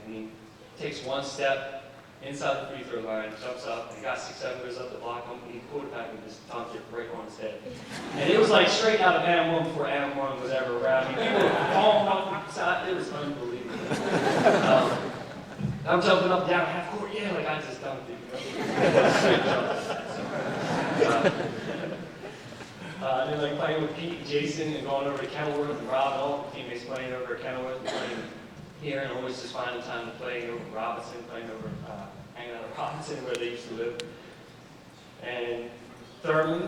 and he takes one step inside the free throw line, jumps up, and he got 6-7 goes up to block him, and he quarterback and just dunked it right on his head. And it was like straight out of Adam 1 before Adam 1 was ever around. I mean, people were falling off the side. It was unbelievable. I'm jumping up and down half court, yeah, like I just dunked it. Straight jump. And then like playing with Pete and Jason and going over to Kenilworth and Rob and all the teammates playing over at Kenilworth and playing here and always just finding time to play over Robinson, playing over, hanging out at Robinson where they used to live. And thirdly,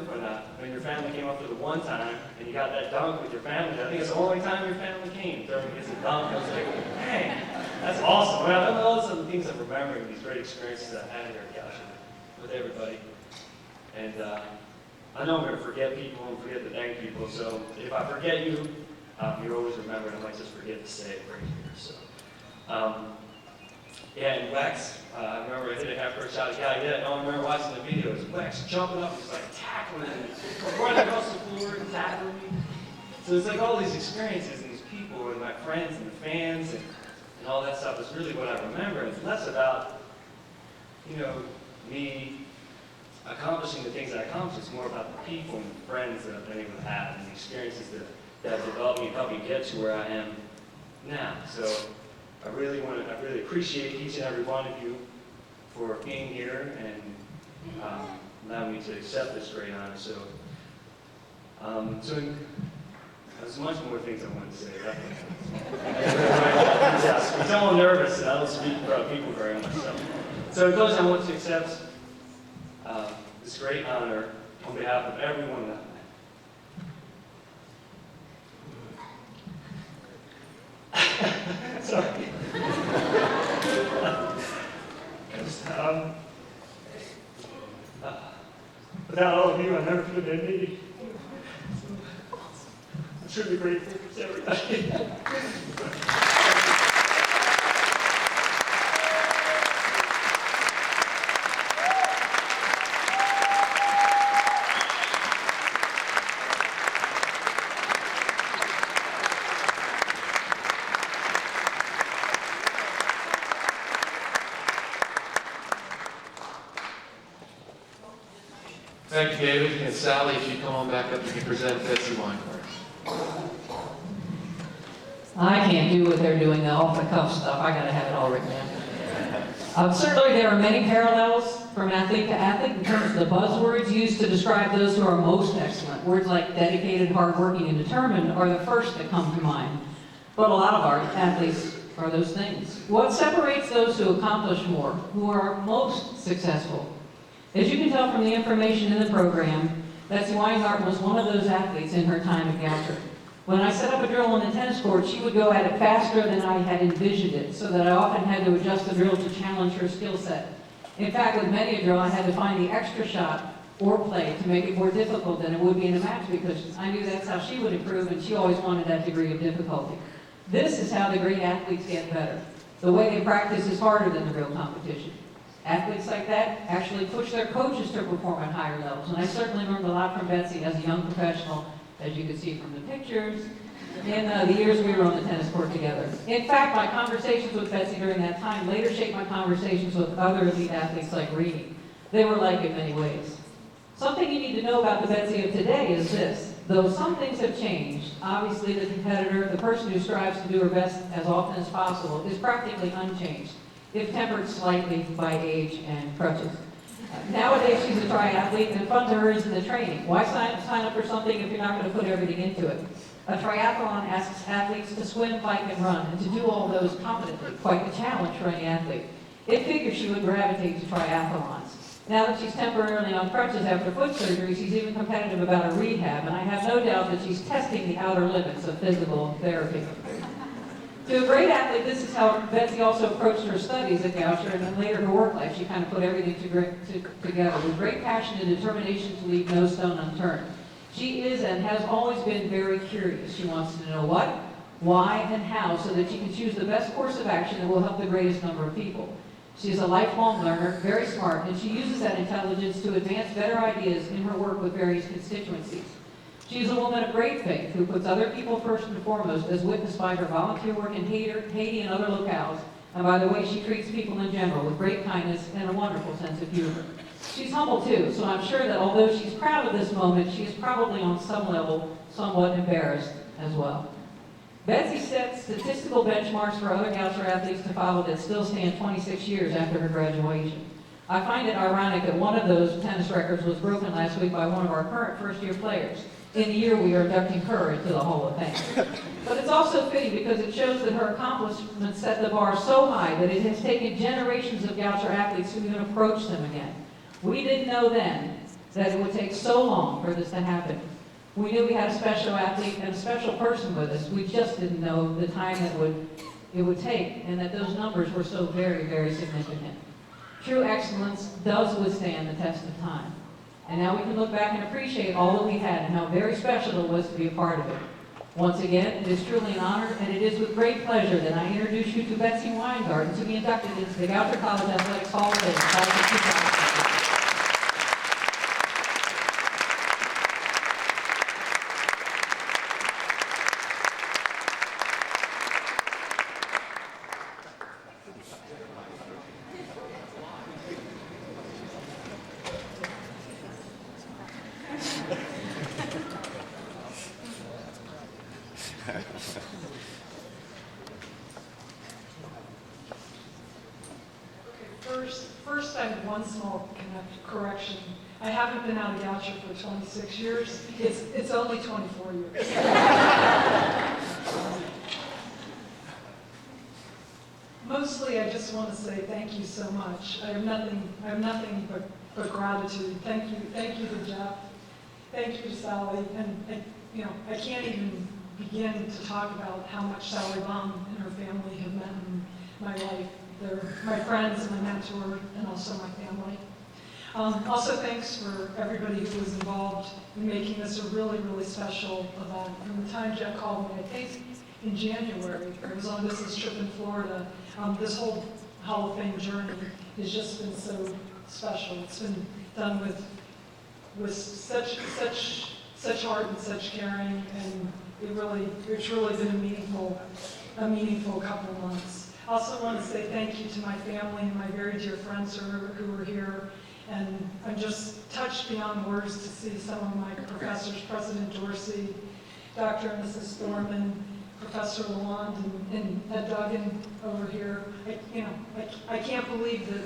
when your family came up for the one time and you got that dunk with your family, I think it's the only time your family came. Thirdly gets a dunk, I was like, dang, that's awesome. I mean, I know all those other things I'm remembering, these great experiences I've had here at Goucher with everybody. And I know I'm going to forget people and forget to thank people, so if I forget you, you're always remembered. I might just forget to say it right here. So, yeah, and Wex, I remember I hit a half-court shot. Yeah, I remember watching the videos. Wex jumping up, just like tackling me, running across the floor and tackling me. So it's like all these experiences and these people and my friends and the fans and all that stuff is really what I remember. It's less about, me accomplishing the things I accomplished. It's more about the people and the friends that I've been able to have and the experiences that have developed me and helped me get to where I am now. So I really appreciate each and every one of you for being here and allowing me to accept this great honor. So, there's much more things I want to say. I'm a little nervous and I don't speak about people very much. So in closing, I want to accept this great honor on behalf of everyone that sorry. Without all of you, I never could have been me. I'm truly grateful to everybody. Thank you, David. And Sally, if you come on back up, you can present Betsy wine cards. I can't do what they're doing, the off-the-cuff stuff. I gotta have it all written down. Certainly there are many parallels from athlete to athlete in terms of the buzzwords used to describe those who are most excellent. Words like dedicated, hardworking, and determined are the first that come to mind. But a lot of our athletes are those things. What separates those who accomplish more, who are most successful? As you can tell from the information in the program, Betsy Weingart was one of those athletes in her time at Goucher. When I set up a drill on the tennis court, she would go at it faster than I had envisioned it, so that I often had to adjust the drill to challenge her skill set. In fact, with many a drill, I had to find the extra shot or play to make it more difficult than it would be in a match, because I knew that's how she would improve, and she always wanted that degree of difficulty. This is how the great athletes get better. The way they practice is harder than the real competition. Athletes like that actually push their coaches to perform at higher levels, and I certainly learned a lot from Betsy as a young professional, as you can see from the pictures, in the years we were on the tennis court together. In fact, my conversations with Betsy during that time later shaped my conversations with other elite athletes like Reedy. They were like in many ways. Something you need to know about the Betsy of today is this. Though some things have changed, obviously the competitor, the person who strives to do her best as often as possible, is practically unchanged, if tempered slightly by age and crutches. Nowadays, she's a triathlete, and fun to her is in the training. Why sign up for something if you're not going to put everything into it? A triathlon asks athletes to swim, bike, and run, and to do all those competently. Quite the challenge for any athlete. It figures she would gravitate to triathlons. Now that she's temporarily on crutches after foot surgery, she's even competitive about her rehab, and I have no doubt that she's testing the outer limits of physical therapy. To a great athlete, this is how Betsy also approached her studies at Goucher, and then later her work life. She kind of put everything together with great passion and determination to leave no stone unturned. She is and has always been very curious. She wants to know what, why, and how, so that she can choose the best course of action that will help the greatest number of people. She is a lifelong learner, very smart, and she uses that intelligence to advance better ideas in her work with various constituencies. She is a woman of great faith who puts other people first and foremost, as witnessed by her volunteer work in Haiti and other locales, and by the way she treats people in general with great kindness and a wonderful sense of humor. She's humble too, so I'm sure that although she's proud of this moment, she is probably on some level somewhat embarrassed as well. Betsy set statistical benchmarks for other Goucher athletes to follow that still stand 26 years after her graduation. I find it ironic that one of those tennis records was broken last week by one of our current first-year players. In the year we are inducting her into the Hall of Fame. But it's also fitting because it shows that her accomplishments set the bar so high that it has taken generations of Goucher athletes to even approach them again. We didn't know then that it would take so long for this to happen. We knew we had a special athlete and a special person with us. We just didn't know the time that it would take, and that those numbers were so very, very significant. True excellence does withstand the test of time. And now we can look back and appreciate all that we had and how very special it was to be a part of it. Once again, it is truly an honor, and it is with great pleasure that I introduce you to Betsy Weingarten to be inducted into the Goucher College Athletics Hall of Fame. Class of 2000. First, I have one small correction. I haven't been out of Goucher for 26 years. It's only 24 years. Mostly, I just want to say thank you so much. I have nothing but gratitude. Thank you to Jeff. Thank you to Sally. And I can't even begin to talk about how much Sally Baum and her family have meant in my life. They're my friends, my mentor, and also my family. Also, thanks for everybody who was involved in making this a really, really special event. From the time Jeff called me, I think in January, I was on this trip in Florida. This whole Hall of Fame journey has just been so special. It's been done with such heart and such caring, and it's really been a meaningful couple of months. I also want to say thank you to my family and my very dear friends who are here. And I'm just touched beyond words to see some of my professors, President Dorsey, Dr. and Mrs. Thorman, Professor Lalonde, and Ed Duggan over here. I can't believe that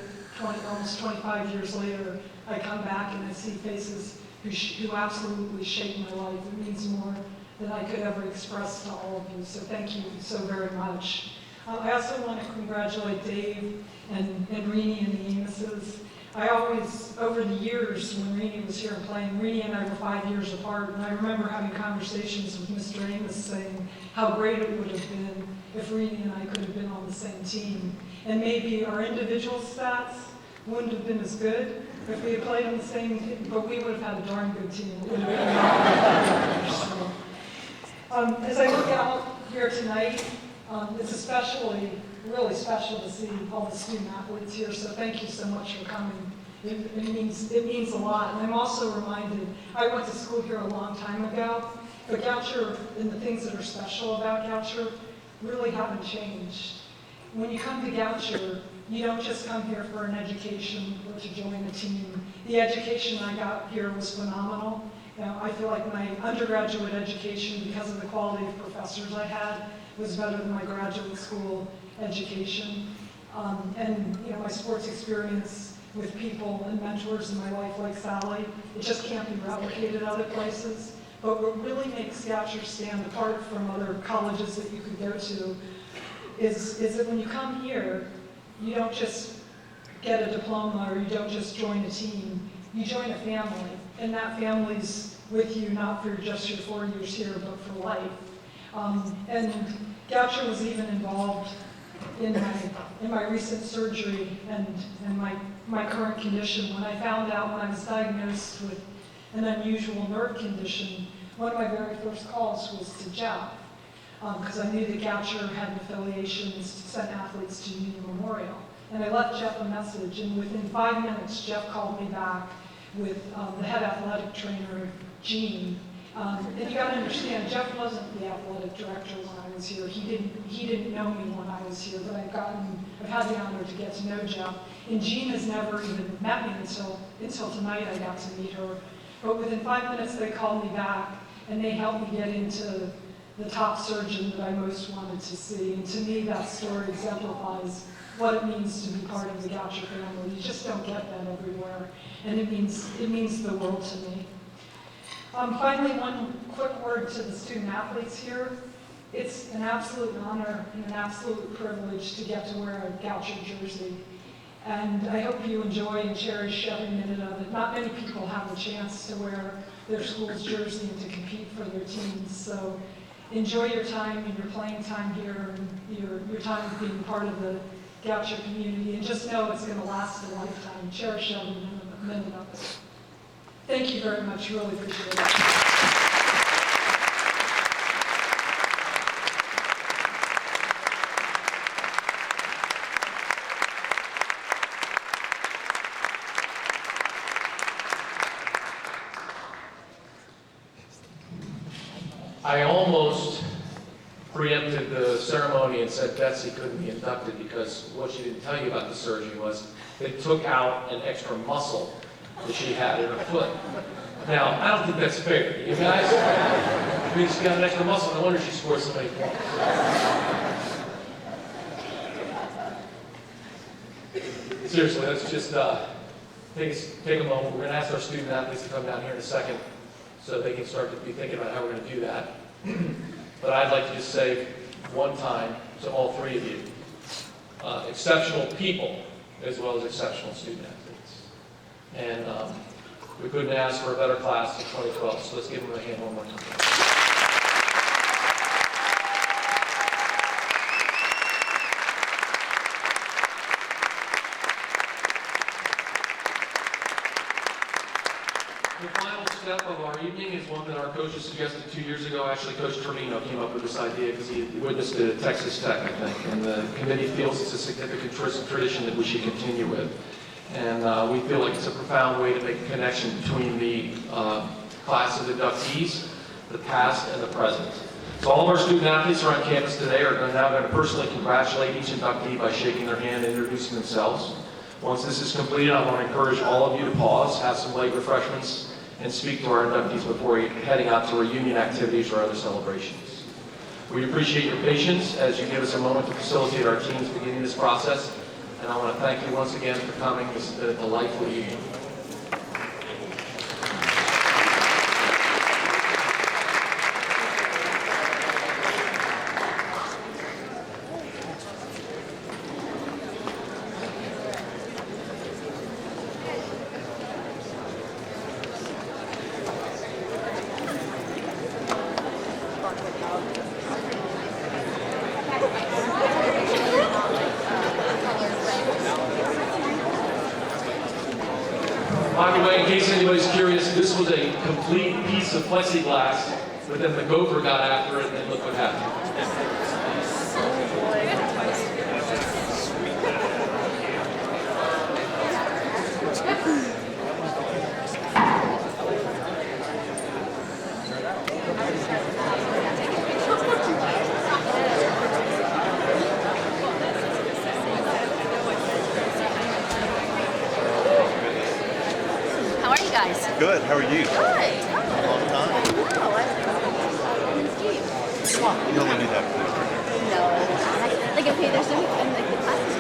almost 25 years later, I come back and I see faces who absolutely shaped my life. It means more than I could ever express to all of you. So thank you so very much. I also want to congratulate Dave and Rini and the Amoses. I always, over the years when Rini was here and playing, Rini and I were 5 years apart, and I remember having conversations with Mr. Amos saying how great it would have been if Rini and I could have been on the same team. And maybe our individual stats wouldn't have been as good if we had played on the same team, but we would have had a darn good team. It would have been so, as I look out here tonight, it's especially, really special to see all the student athletes here, so thank you so much for coming. It means a lot. And I'm also reminded, I went to school here a long time ago, but Goucher and the things that are special about Goucher really haven't changed. When you come to Goucher, you don't just come here for an education or to join a team. The education I got here was phenomenal. I feel like my undergraduate education, because of the quality of professors I had, was better than my graduate school education. And my sports experience with people and mentors in my life like Sally, it just can't be replicated other places. But what really makes Goucher stand apart from other colleges that you could go to is that when you come here, you don't just get a diploma or you don't just join a team, you join a family. And that family's with you not for just your 4 years here, but for life. And Goucher was even involved in my recent surgery and my current condition. When I found out when I was diagnosed with an unusual nerve condition, one of my very first calls was to Jeff, because I knew that Goucher had affiliations to send athletes to Union Memorial. And I left Jeff a message, and within 5 minutes, Jeff called me back with the head athletic trainer, Gene, And you gotta understand, Jeff wasn't the athletic director when I was here. He didn't know me when I was here, but I've had the honor to get to know Jeff. And Jean has never even met me until tonight I got to meet her. But within 5 minutes, they called me back, and they helped me get into the top surgeon that I most wanted to see. And to me, that story exemplifies what it means to be part of the Goucher family. You just don't get that everywhere, and it means the world to me. Finally, one quick word to the student athletes here. It's an absolute honor and an absolute privilege to get to wear a Goucher jersey. And I hope you enjoy and cherish every minute of it. Not many people have the chance to wear their school's jersey and to compete for their teams. So enjoy your time and your playing time here and your time being part of the Goucher community. And just know it's going to last a lifetime. Cherish every minute of it. Thank you very much. Really appreciate it. I almost preempted the ceremony and said Betsy couldn't be inducted because what she didn't tell you about the surgery was they took out an extra muscle that she had in her foot. Now, I don't think that's fair. You guys, I mean, she got an extra muscle. No wonder she scored so many points. Seriously, let's just take a moment. We're going to ask our student athletes to come down here in a second so they can start to be thinking about how we're going to do that. But I'd like to just say one time to all three of you, exceptional people as well as exceptional student athletes. And we couldn't ask for a better class in 2012, so let's give them a hand one more time. The final step of our evening is one that our coaches suggested 2 years ago. Actually, Coach Trevino came up with this idea because he witnessed it at Texas Tech, I think. And the committee feels it's a significant tradition that we should continue with. And we feel like it's a profound way to make a connection between the class of inductees, the past and the present. So all of our student athletes who are on campus today are now going to personally congratulate each inductee by shaking their hand and introducing themselves. Once this is completed, I want to encourage all of you to pause, have some light refreshments, and speak to our inductees before heading out to reunion activities or other celebrations. We appreciate your patience as you give us a moment to facilitate our teams beginning this process, and I want to thank you once again for coming. This has been a delightful evening. By the way, in case anybody's curious, this was a complete piece of plexiglass, but then the gopher got after it, and look what happened. How are you guys? Good. How are you? Good. Long time. No, I'm Steve. You only do that. No. Like, okay, there's no, I'm like, the class is